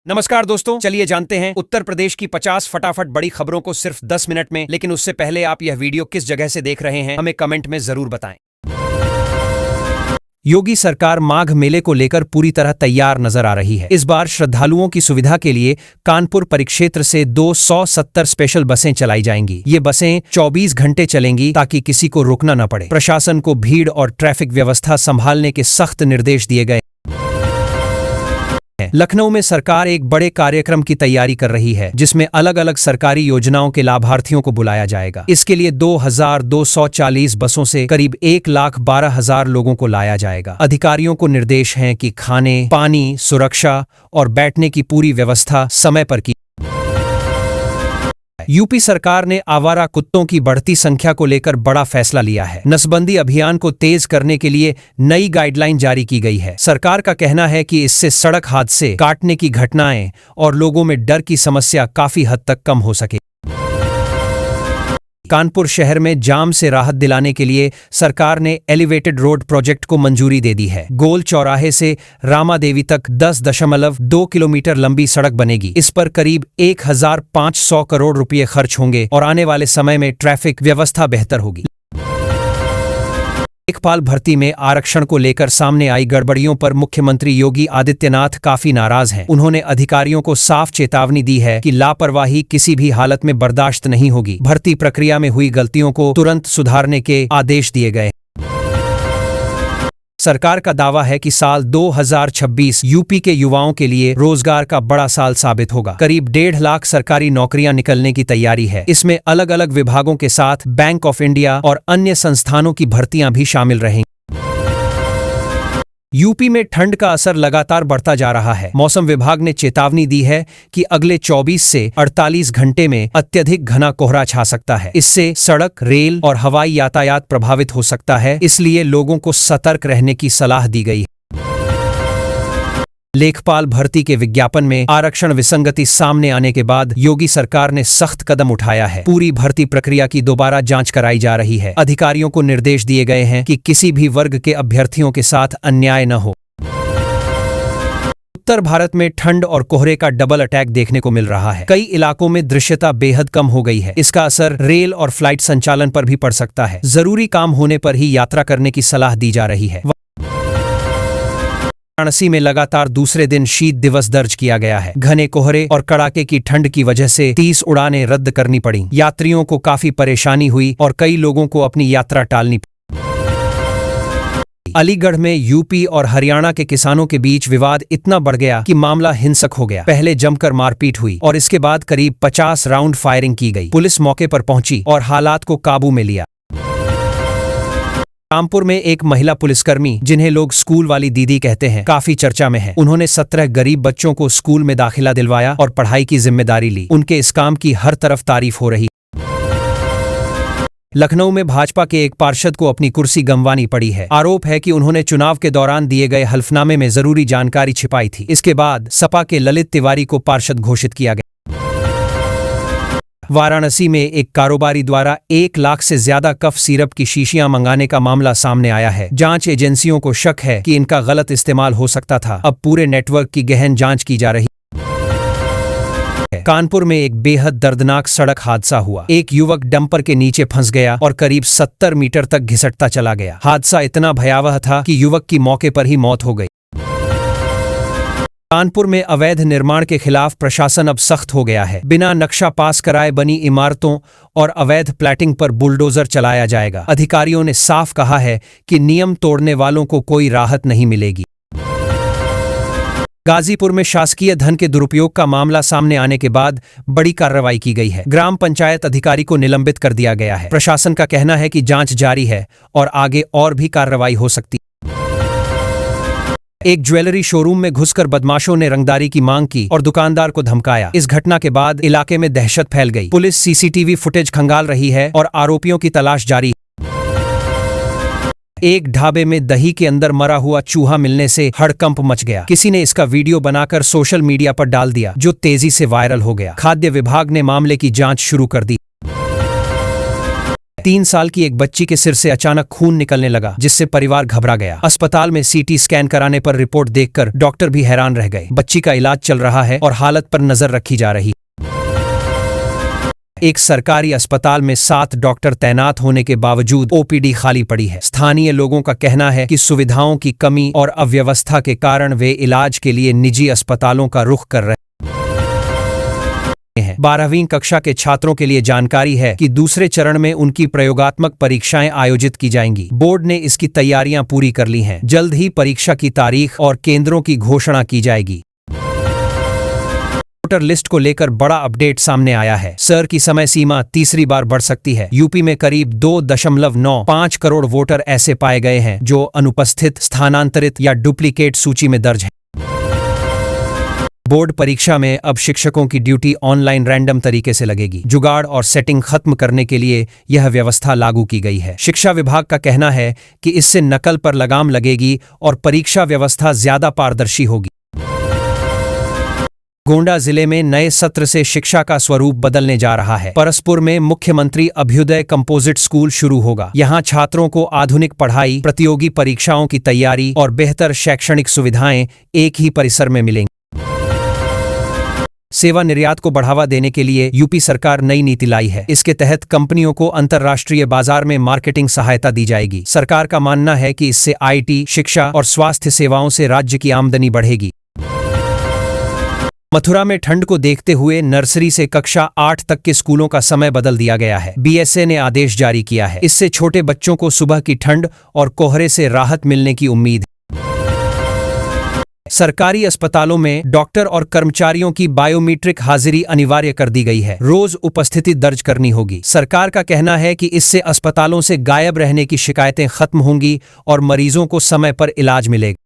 नमस्कार दोस्तों, चलिए जानते हैं उत्तर प्रदेश की 50 फटाफट बड़ी खबरों को सिर्फ 10 मिनट में। लेकिन उससे पहले आप यह वीडियो किस जगह से देख रहे हैं हमें कमेंट में जरूर बताएं। योगी सरकार माघ मेले को लेकर पूरी तरह तैयार नजर आ रही है। इस बार श्रद्धालुओं की सुविधा के लिए कानपुर परिक्षेत्र से 270 स्पेशल बसें चलाई जाएंगी। ये बसें 24 घंटे चलेंगी ताकि किसी को रुकना न पड़े। प्रशासन को भीड़ और ट्रैफिक व्यवस्था संभालने के सख्त निर्देश दिए गए। लखनऊ में सरकार एक बड़े कार्यक्रम की तैयारी कर रही है, जिसमें अलग अलग सरकारी योजनाओं के लाभार्थियों को बुलाया जाएगा। इसके लिए 2240 बसों से करीब 1,12,000 लोगों को लाया जाएगा। अधिकारियों को निर्देश हैं कि खाने, पानी, सुरक्षा और बैठने की पूरी व्यवस्था समय पर की। यूपी सरकार ने आवारा कुत्तों की बढ़ती संख्या को लेकर बड़ा फैसला लिया है। नसबंदी अभियान को तेज करने के लिए नई गाइडलाइन जारी की गई है। सरकार का कहना है कि इससे सड़क हादसे, काटने की घटनाएं और लोगों में डर की समस्या काफी हद तक कम हो सके। कानपुर शहर में जाम से राहत दिलाने के लिए सरकार ने एलिवेटेड रोड प्रोजेक्ट को मंजूरी दे दी है। गोल चौराहे से रामादेवी तक 10.2 किलोमीटर लंबी सड़क बनेगी। इस पर करीब 1,500 करोड़ रुपए खर्च होंगे और आने वाले समय में ट्रैफिक व्यवस्था बेहतर होगी। लेखपाल भर्ती में आरक्षण को लेकर सामने आई गड़बड़ियों पर मुख्यमंत्री योगी आदित्यनाथ काफी नाराज हैं। उन्होंने अधिकारियों को साफ चेतावनी दी है कि लापरवाही किसी भी हालत में बर्दाश्त नहीं होगी। भर्ती प्रक्रिया में हुई गलतियों को तुरंत सुधारने के आदेश दिए गए। सरकार का दावा है कि साल 2026 यूपी के युवाओं के लिए रोजगार का बड़ा साल साबित होगा। करीब 1.5 लाख सरकारी नौकरियां निकलने की तैयारी है। इसमें अलग अलग विभागों के साथ बैंक ऑफ इंडिया और अन्य संस्थानों की भर्तियां भी शामिल रहेंगी। यूपी में ठंड का असर लगातार बढ़ता जा रहा है। मौसम विभाग ने चेतावनी दी है कि अगले 24 से 48 घंटे में अत्यधिक घना कोहरा छा सकता है। इससे सड़क, रेल और हवाई यातायात प्रभावित हो सकता है, इसलिए लोगों को सतर्क रहने की सलाह दी गई है। लेखपाल भर्ती के विज्ञापन में आरक्षण विसंगति सामने आने के बाद योगी सरकार ने सख्त कदम उठाया है। पूरी भर्ती प्रक्रिया की दोबारा जांच कराई जा रही है। अधिकारियों को निर्देश दिए गए हैं कि किसी भी वर्ग के अभ्यर्थियों के साथ अन्याय न हो। उत्तर भारत में ठंड और कोहरे का डबल अटैक देखने को मिल रहा है। कई इलाकों में दृश्यता बेहद कम हो गई है। इसका असर रेल और फ्लाइट संचालन पर भी पड़ सकता है। जरूरी काम होने पर ही यात्रा करने की सलाह दी जा रही है। वाराणसी में लगातार दूसरे दिन शीत दिवस दर्ज किया गया है। घने कोहरे और कड़ाके की ठंड की वजह से 30 उड़ानें रद्द करनी पड़ी। यात्रियों को काफी परेशानी हुई और कई लोगों को अपनी यात्रा टालनी पड़ी। अलीगढ़ में यूपी और हरियाणा के किसानों के बीच विवाद इतना बढ़ गया कि मामला हिंसक हो गया। पहले जमकर मारपीट हुई और इसके बाद करीब 50 राउंड फायरिंग की गई। पुलिस मौके पर पहुंची और हालात को काबू में लिया। रामपुर में एक महिला पुलिसकर्मी, जिन्हें लोग स्कूल वाली दीदी कहते हैं, काफी चर्चा में है। उन्होंने 17 गरीब बच्चों को स्कूल में दाखिला दिलवाया और पढ़ाई की जिम्मेदारी ली। उनके इस काम की हर तरफ तारीफ हो रही। लखनऊ में भाजपा के एक पार्षद को अपनी कुर्सी गंवानी पड़ी है। आरोप है कि उन्होंने चुनाव के दौरान दिए गए हल्फनामे में जरूरी जानकारी छिपाई थी। इसके बाद सपा के ललित तिवारी को पार्षद घोषित किया गया। वाराणसी में एक कारोबारी द्वारा 1 लाख से ज्यादा कफ सिरप की शीशियां मंगाने का मामला सामने आया है। जांच एजेंसियों को शक है कि इनका गलत इस्तेमाल हो सकता था। अब पूरे नेटवर्क की गहन जांच की जा रही है। कानपुर में एक बेहद दर्दनाक सड़क हादसा हुआ। एक युवक डंपर के नीचे फंस गया और करीब 70 मीटर तक घिसटता चला गया। हादसा इतना भयावह था कि युवक की मौके पर ही मौत हो गई। कानपुर में अवैध निर्माण के खिलाफ प्रशासन अब सख्त हो गया है। बिना नक्शा पास कराए बनी इमारतों और अवैध प्लैटिंग पर बुलडोजर चलाया जाएगा। अधिकारियों ने साफ कहा है कि नियम तोड़ने वालों को कोई राहत नहीं मिलेगी। गाजीपुर में शासकीय धन के दुरुपयोग का मामला सामने आने के बाद बड़ी कार्रवाई की गई है। ग्राम पंचायत अधिकारी को निलंबित कर दिया गया है। प्रशासन का कहना है कि जांच जारी है और आगे और भी कार्रवाई हो सकती है। एक ज्वेलरी शोरूम में घुसकर बदमाशों ने रंगदारी की मांग की और दुकानदार को धमकाया। इस घटना के बाद इलाके में दहशत फैल गई। पुलिस सीसीटीवी फुटेज खंगाल रही है और आरोपियों की तलाश जारी है। एक ढाबे में दही के अंदर मरा हुआ चूहा मिलने से हड़कंप मच गया। किसी ने इसका वीडियो बनाकर सोशल मीडिया पर डाल दिया, जो तेजी से वायरल हो गया। खाद्य विभाग ने मामले की जांच शुरू कर दी। 3 साल की एक बच्ची के सिर से अचानक खून निकलने लगा, जिससे परिवार घबरा गया। अस्पताल में सीटी स्कैन कराने पर रिपोर्ट देखकर डॉक्टर भी हैरान रह गए। बच्ची का इलाज चल रहा है और हालत पर नजर रखी जा रही है। एक सरकारी अस्पताल में 7 डॉक्टर तैनात होने के बावजूद ओपीडी खाली पड़ी है। स्थानीय लोगों का कहना है कि सुविधाओं की कमी और अव्यवस्था के कारण वे इलाज के लिए निजी अस्पतालों का रुख कर रहे हैं। 12वीं कक्षा के छात्रों के लिए जानकारी है कि दूसरे चरण में उनकी प्रयोगात्मक परीक्षाएं आयोजित की जाएंगी। बोर्ड ने इसकी तैयारियां पूरी कर ली हैं। जल्द ही परीक्षा की तारीख और केंद्रों की घोषणा की जाएगी। वोटर लिस्ट को लेकर बड़ा अपडेट सामने आया है। सर की समय सीमा तीसरी बार बढ़ सकती है। यूपी में करीब 2.95 करोड़ वोटर ऐसे पाए गए हैं जो अनुपस्थित, स्थानांतरित या डुप्लीकेट सूची में दर्ज हैं। बोर्ड परीक्षा में अब शिक्षकों की ड्यूटी ऑनलाइन रैंडम तरीके से लगेगी। जुगाड़ और सेटिंग खत्म करने के लिए यह व्यवस्था लागू की गई है। शिक्षा विभाग का कहना है कि इससे नकल पर लगाम लगेगी और परीक्षा व्यवस्था ज्यादा पारदर्शी होगी। गोंडा जिले में नए सत्र से शिक्षा का स्वरूप बदलने जा रहा है। परसपुर में मुख्यमंत्री अभ्युदय कंपोजिट स्कूल शुरू होगा। यहां छात्रों को आधुनिक पढ़ाई, प्रतियोगी परीक्षाओं की तैयारी और बेहतर शैक्षणिक सुविधाएं एक ही परिसर में मिलेंगी। सेवा निर्यात को बढ़ावा देने के लिए यूपी सरकार नई नीति लाई है। इसके तहत कंपनियों को अंतर्राष्ट्रीय बाजार में मार्केटिंग सहायता दी जाएगी। सरकार का मानना है कि इससे आईटी, शिक्षा और स्वास्थ्य सेवाओं से राज्य की आमदनी बढ़ेगी। मथुरा में ठंड को देखते हुए नर्सरी से कक्षा 8 तक के स्कूलों का समय बदल दिया गया है। बीएसए ने आदेश जारी किया है। इससे छोटे बच्चों को सुबह की ठंड और कोहरे से राहत मिलने की उम्मीद है। सरकारी अस्पतालों में डॉक्टर और कर्मचारियों की बायोमीट्रिक हाजिरी अनिवार्य कर दी गई है। रोज उपस्थिति दर्ज करनी होगी। सरकार का कहना है कि इससे अस्पतालों से गायब रहने की शिकायतें खत्म होंगी और मरीजों को समय पर इलाज मिलेगा।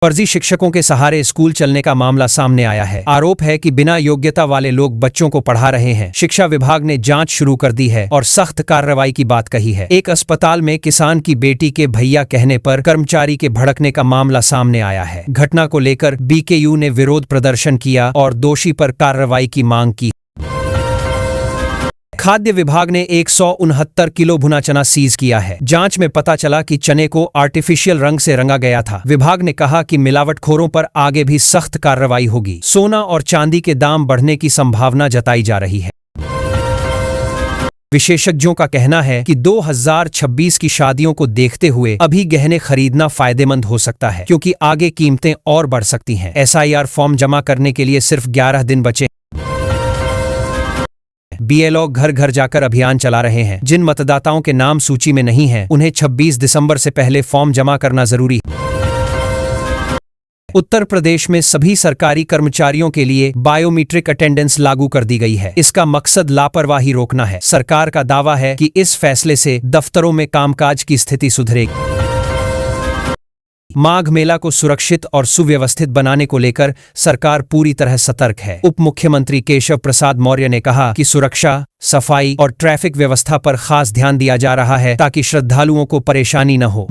फर्जी शिक्षकों के सहारे स्कूल चलने का मामला सामने आया है। आरोप है कि बिना योग्यता वाले लोग बच्चों को पढ़ा रहे हैं। शिक्षा विभाग ने जांच शुरू कर दी है और सख्त कार्रवाई की बात कही है। एक अस्पताल में किसान की बेटी के भैया कहने पर कर्मचारी के भड़कने का मामला सामने आया है। घटना को लेकर बीकेयू ने विरोध प्रदर्शन किया और दोषी पर कार्रवाई की मांग की। खाद्य विभाग ने 169 किलो भुना चना सीज किया है। जांच में पता चला कि चने को आर्टिफिशियल रंग से रंगा गया था। विभाग ने कहा कि मिलावटखोरों पर आगे भी सख्त कार्रवाई होगी। सोना और चांदी के दाम बढ़ने की संभावना जताई जा रही है। विशेषज्ञों का कहना है कि 2026 की शादियों को देखते हुए अभी गहने खरीदना फायदेमंद हो सकता है, क्योंकि आगे कीमतें और बढ़ सकती हैं। SIR फॉर्म जमा करने के लिए सिर्फ 11 दिन बचे। BLO घर घर जाकर अभियान चला रहे हैं। जिन मतदाताओं के नाम सूची में नहीं हैं, उन्हें 26 दिसंबर से पहले फॉर्म जमा करना जरूरी है। उत्तर प्रदेश में सभी सरकारी कर्मचारियों के लिए बायोमीट्रिक अटेंडेंस लागू कर दी गई है। इसका मकसद लापरवाही रोकना है। सरकार का दावा है कि इस फैसले से दफ्तरों में कामकाज की स्थिति सुधरेगी। माघ मेला को सुरक्षित और सुव्यवस्थित बनाने को लेकर सरकार पूरी तरह सतर्क है। उप मुख्यमंत्री केशव प्रसाद मौर्य ने कहा कि सुरक्षा, सफाई और ट्रैफिक व्यवस्था पर खास ध्यान दिया जा रहा है ताकि श्रद्धालुओं को परेशानी न हो।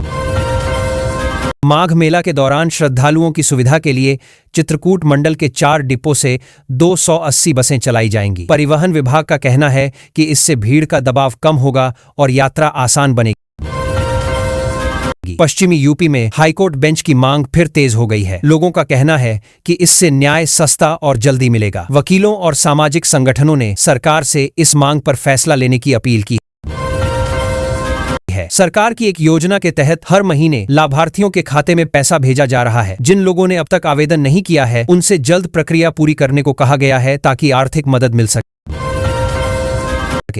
माघ मेला के दौरान श्रद्धालुओं की सुविधा के लिए चित्रकूट मंडल के 4 डिपो से 280 बसें चलाई जाएंगी। परिवहन विभाग का कहना है कि इससे भीड़ का दबाव कम होगा और यात्रा आसान बनेगी। पश्चिमी यूपी में हाईकोर्ट बेंच की मांग फिर तेज हो गई है। लोगों का कहना है कि इससे न्याय सस्ता और जल्दी मिलेगा। वकीलों और सामाजिक संगठनों ने सरकार से इस मांग पर फैसला लेने की अपील की है। सरकार की एक योजना के तहत हर महीने लाभार्थियों के खाते में पैसा भेजा जा रहा है। जिन लोगों ने अब तक आवेदन नहीं किया है, उनसे जल्द प्रक्रिया पूरी करने को कहा गया है ताकि आर्थिक मदद मिल सके।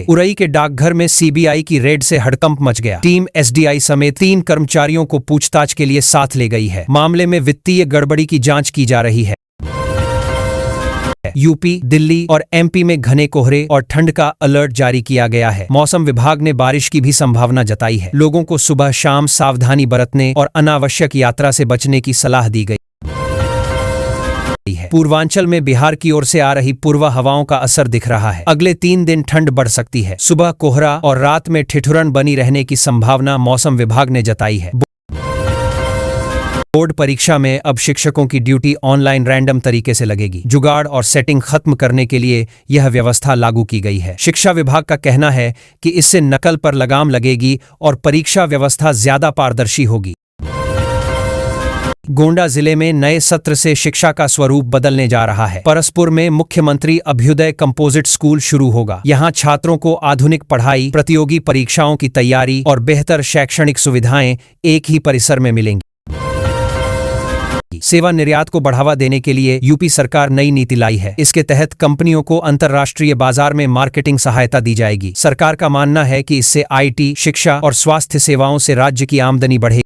उरई के डाकघर में CBI की रेड से हड़कंप मच गया। टीम SDI समेत 3 कर्मचारियों को पूछताछ के लिए साथ ले गई है। मामले में वित्तीय गड़बड़ी की जांच की जा रही है। यूपी, दिल्ली और MP में घने कोहरे और ठंड का अलर्ट जारी किया गया है। मौसम विभाग ने बारिश की भी संभावना जताई है। लोगों को सुबह शाम सावधानी बरतने और अनावश्यक यात्रा से बचने की सलाह दी गई है। पूर्वांचल में बिहार की ओर से आ रही पूर्वा हवाओं का असर दिख रहा है। अगले 3 दिन ठंड बढ़ सकती है। सुबह कोहरा और रात में ठिठुरन बनी रहने की संभावना मौसम विभाग ने जताई है। बोर्ड परीक्षा में अब शिक्षकों की ड्यूटी ऑनलाइन रैंडम तरीके से लगेगी। जुगाड़ और सेटिंग खत्म करने के लिए यह व्यवस्था लागू की गई है। शिक्षा विभाग का कहना है कि इससे नकल पर लगाम लगेगी और परीक्षा व्यवस्था ज्यादा पारदर्शी होगी। गोंडा जिले में नए सत्र से शिक्षा का स्वरूप बदलने जा रहा है। परसपुर में मुख्यमंत्री अभ्युदय कंपोजिट स्कूल शुरू होगा। यहां छात्रों को आधुनिक पढ़ाई, प्रतियोगी परीक्षाओं की तैयारी और बेहतर शैक्षणिक सुविधाएं एक ही परिसर में मिलेंगी। सेवा निर्यात को बढ़ावा देने के लिए यूपी सरकार नई नीति लाई है। इसके तहत कंपनियों को अंतर्राष्ट्रीय बाजार में मार्केटिंग सहायता दी जाएगी। सरकार का मानना है कि इससे आईटी, शिक्षा और स्वास्थ्य सेवाओं से राज्य की आमदनी बढ़ेगी।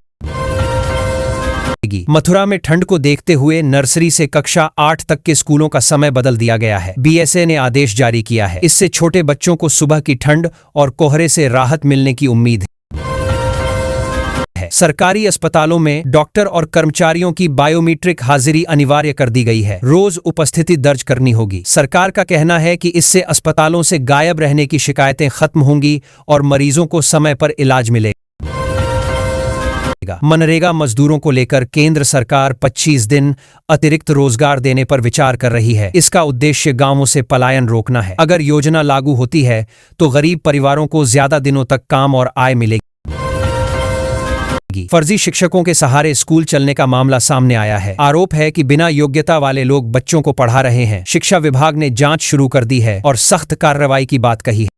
मथुरा में ठंड को देखते हुए नर्सरी से कक्षा 8 तक के स्कूलों का समय बदल दिया गया है। बीएसए ने आदेश जारी किया है। इससे छोटे बच्चों को सुबह की ठंड और कोहरे से राहत मिलने की उम्मीद है। सरकारी अस्पतालों में डॉक्टर और कर्मचारियों की बायोमीट्रिक हाजिरी अनिवार्य कर दी गई है। रोज उपस्थिति दर्ज करनी होगी। सरकार का कहना है कि इससे अस्पतालों से गायब रहने की शिकायतें खत्म होंगी और मरीजों को समय पर इलाज मिलेगा। मनरेगा मजदूरों को लेकर केंद्र सरकार 25 दिन अतिरिक्त रोजगार देने पर विचार कर रही है। इसका उद्देश्य गांवों से पलायन रोकना है। अगर योजना लागू होती है तो गरीब परिवारों को ज्यादा दिनों तक काम और आय मिलेगी। फर्जी शिक्षकों के सहारे स्कूल चलने का मामला सामने आया है। आरोप है कि बिना योग्यता वाले लोग बच्चों को पढ़ा रहे हैं। शिक्षा विभाग ने जांच शुरू कर दी है और सख्त कार्रवाई की बात कही है।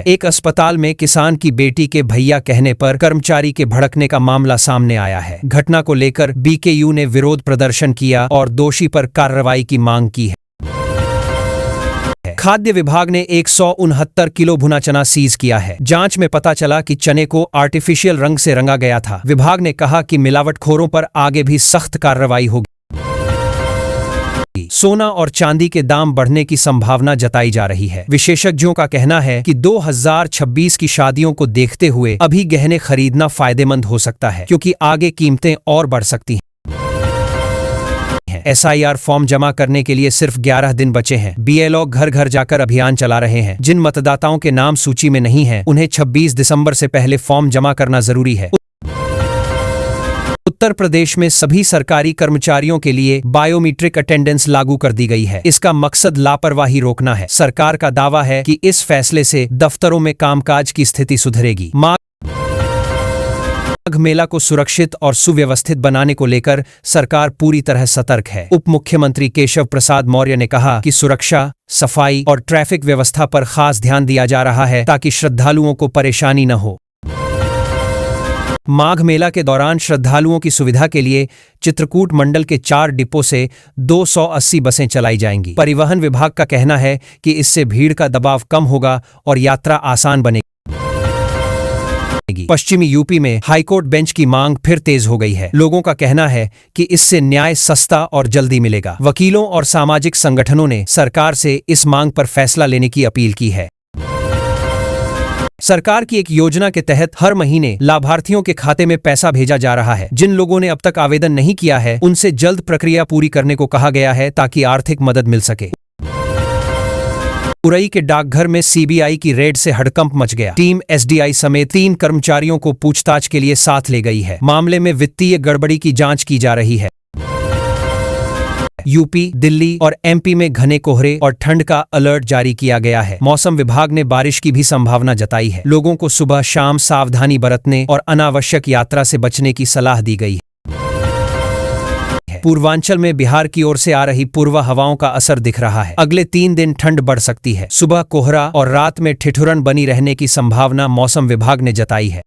एक अस्पताल में किसान की बेटी के भैया कहने पर कर्मचारी के भड़कने का मामला सामने आया है। घटना को लेकर बीकेयू ने विरोध प्रदर्शन किया और दोषी पर कार्रवाई की मांग की है। खाद्य विभाग ने 169 किलो भुना चना सीज किया है। जांच में पता चला कि चने को आर्टिफिशियल रंग से रंगा गया था। विभाग ने कहा कि मिलावटखोरों पर आगे भी सख्त कार्रवाई होगी। सोना और चांदी के दाम बढ़ने की संभावना जताई जा रही है। विशेषज्ञों का कहना है कि 2026 की शादियों को देखते हुए अभी गहने खरीदना फायदेमंद हो सकता है, क्योंकि आगे कीमतें और बढ़ सकती हैं। एसआईआर फॉर्म जमा करने के लिए सिर्फ 11 दिन बचे हैं। बीएलओ घर घर जाकर अभियान चला रहे हैं। जिन मतदाताओं के नाम सूची में नहीं हैं, उन्हें 26 दिसंबर से पहले फॉर्म जमा करना जरूरी है। उत्तर प्रदेश में सभी सरकारी कर्मचारियों के लिए बायोमीट्रिक अटेंडेंस लागू कर दी गई है। इसका मकसद लापरवाही रोकना है। सरकार का दावा है कि इस फैसले से दफ्तरों में कामकाज की स्थिति सुधरेगी। माघ मेला को सुरक्षित और सुव्यवस्थित बनाने को लेकर सरकार पूरी तरह सतर्क है। उप मुख्यमंत्री केशव प्रसाद मौर्य ने कहा कि सुरक्षा, सफाई और ट्रैफिक व्यवस्था पर खास ध्यान दिया जा रहा है ताकि श्रद्धालुओं को परेशानी न हो। माघ मेला के दौरान श्रद्धालुओं की सुविधा के लिए चित्रकूट मंडल के 4 डिपो से 280 बसें चलाई जाएंगी। परिवहन विभाग का कहना है कि इससे भीड़ का दबाव कम होगा और यात्रा आसान बनेगी। पश्चिमी यूपी में हाईकोर्ट बेंच की मांग फिर तेज हो गई है। लोगों का कहना है कि इससे न्याय सस्ता और जल्दी मिलेगा। वकीलों और सामाजिक संगठनों ने सरकार से इस मांग पर फैसला लेने की अपील की है। सरकार की एक योजना के तहत हर महीने लाभार्थियों के खाते में पैसा भेजा जा रहा है। जिन लोगों ने अब तक आवेदन नहीं किया है, उनसे जल्द प्रक्रिया पूरी करने को कहा गया है ताकि आर्थिक मदद मिल सके। उरई के डाकघर में सीबीआई की रेड से हड़कंप मच गया। टीम एसडीआई समेत 3 कर्मचारियों को पूछताछ के लिए साथ ले गई है। मामले में वित्तीय गड़बड़ी की जांच की जा रही है। यूपी, दिल्ली और एमपी में घने कोहरे और ठंड का अलर्ट जारी किया गया है। मौसम विभाग ने बारिश की भी संभावना जताई है। लोगों को सुबह शाम सावधानी बरतने और अनावश्यक यात्रा से बचने की सलाह दी गई है। पूर्वांचल में बिहार की ओर से आ रही पूर्वा हवाओं का असर दिख रहा है। अगले 3 दिन ठंड बढ़ सकती है। सुबह कोहरा और रात में ठिठुरन बनी रहने की संभावना मौसम विभाग ने जताई है।